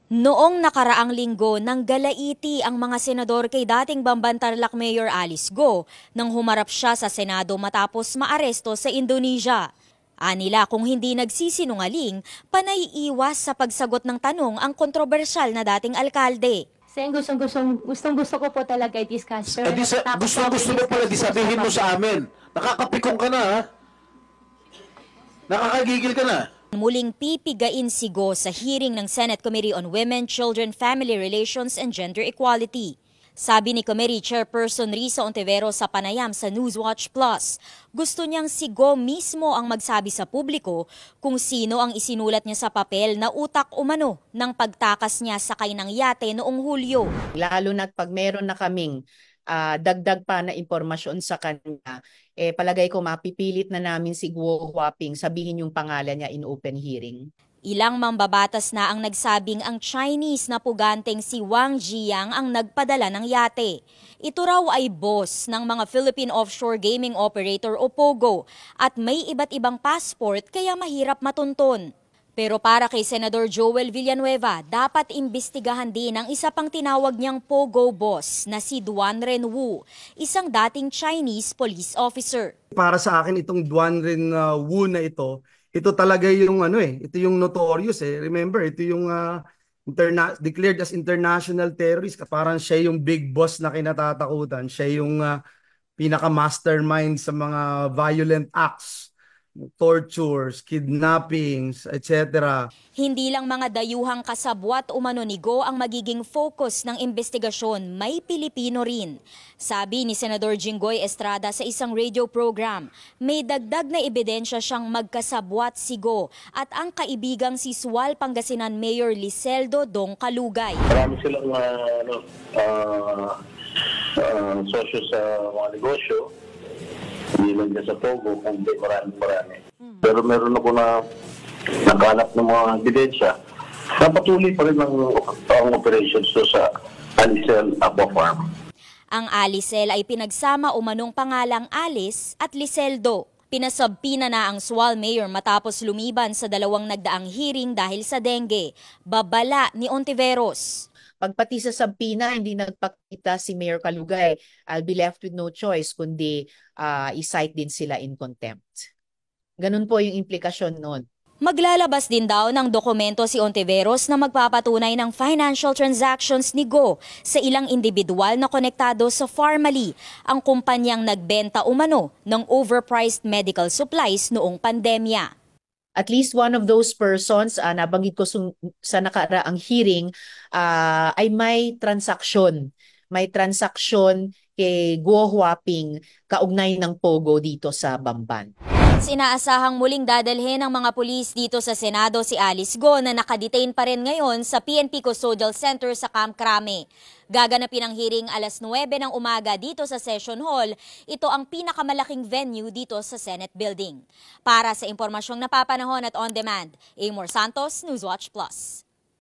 Noong nakaraang linggo, nanggalaiti ang mga senador kay dating Bamban Tarlac Mayor Alice Go nang humarap siya sa Senado matapos maaresto sa Indonesia. Anila kung hindi nagsisinungaling, panay iwas sa pagsagot ng tanong ang kontrobersyal na dating alkalde. Sen, gustong-gusto ko po talaga i-discuss. Pero gusto mo pala di sabihin mo sa amin. Nakakapikong ka na, ha? Nakakagigil ka na. Muling pipigain si Go sa hearing ng Senate Committee on Women, Children, Family Relations and Gender Equality. Sabi ni Committee Chairperson Risa Ontiveros sa panayam sa Newswatch Plus, gusto niyang si Go mismo ang magsabi sa publiko kung sino ang isinulat niya sa papel na utak umano ng pagtakas niya sakay ng yate noong Hulyo. Lalo na't pag meron na kaming dagdag pa na impormasyon sa kanya, palagay ko mapipilit na namin si Guo Huaping sabihin yung pangalan niya in open hearing. Ilang mambabatas na ang nagsabing ang Chinese na puganteng si Wang Jiang ang nagpadala ng yate. Ito raw ay boss ng mga Philippine Offshore Gaming Operator o POGO at may iba't ibang passport kaya mahirap matunton. Pero para kay Senador Joel Villanueva, dapat imbestigahan din ang isa pang tinawag niyang POGO boss na si Duan Renwu, isang dating Chinese police officer. Para sa akin itong Duan Renwu na ito talaga yung ito yung notorious Remember, ito yung declared as international terrorist. Parang siya yung big boss na kinatatakutan. Siya yung pinaka-mastermind sa mga violent acts, tortures, kidnappings, etc. Hindi lang mga dayuhang kasabwat umano ni Go ang magiging focus ng investigasyon, may Pilipino rin. Sabi ni Senador Jinggoy Estrada sa isang radio program, may dagdag na ebidensya siyang magkasabwat si Go at ang kaibigang si Sual Pangasinan Mayor Liseldo Dong Kalugay. Marami silang sosyo sa mga negosyo. Hindi lang dyan sa Pogo, kundi marami. Pero meron ako na nakahanap ng mga ebidensya. Napatuloy pa rin ang operations to sa Alicel Aqua Farm. Ang Alicel ay pinagsama umanong pangalang Alice at Liseldo. Pinasabpina na ang Sual Mayor matapos lumiban sa dalawang nagdaang hearing dahil sa dengue. Babala ni Ontiveros. Pagpati sa sabpina, hindi nagpakita si Mayor Kalugay. I'll be left with no choice kundi i-cite din sila in contempt. Ganun po yung implikasyon nun. Maglalabas din daw ng dokumento si Ontiveros na magpapatunay ng financial transactions ni Go sa ilang individual na konektado sa Pharmally, ang kumpanyang nagbenta umano ng overpriced medical supplies noong pandemya. At least one of those persons, nabanggit ko sa nakaraang hearing, ay may transaksyon. May transaksyon kay Guo Huaping kaugnay ng POGO dito sa Bamban. Sinaasahang muling dadalhin ng mga pulis dito sa Senado si Alice Go na nakadetain pa rin ngayon sa PNP Custodial Center sa Camp Crame. Gaganapin ang hearing alas 9 ng umaga dito sa Session Hall. Ito ang pinakamalaking venue dito sa Senate Building. Para sa impormasyong napapanahon at on demand, Amor Santos, Newswatch Plus.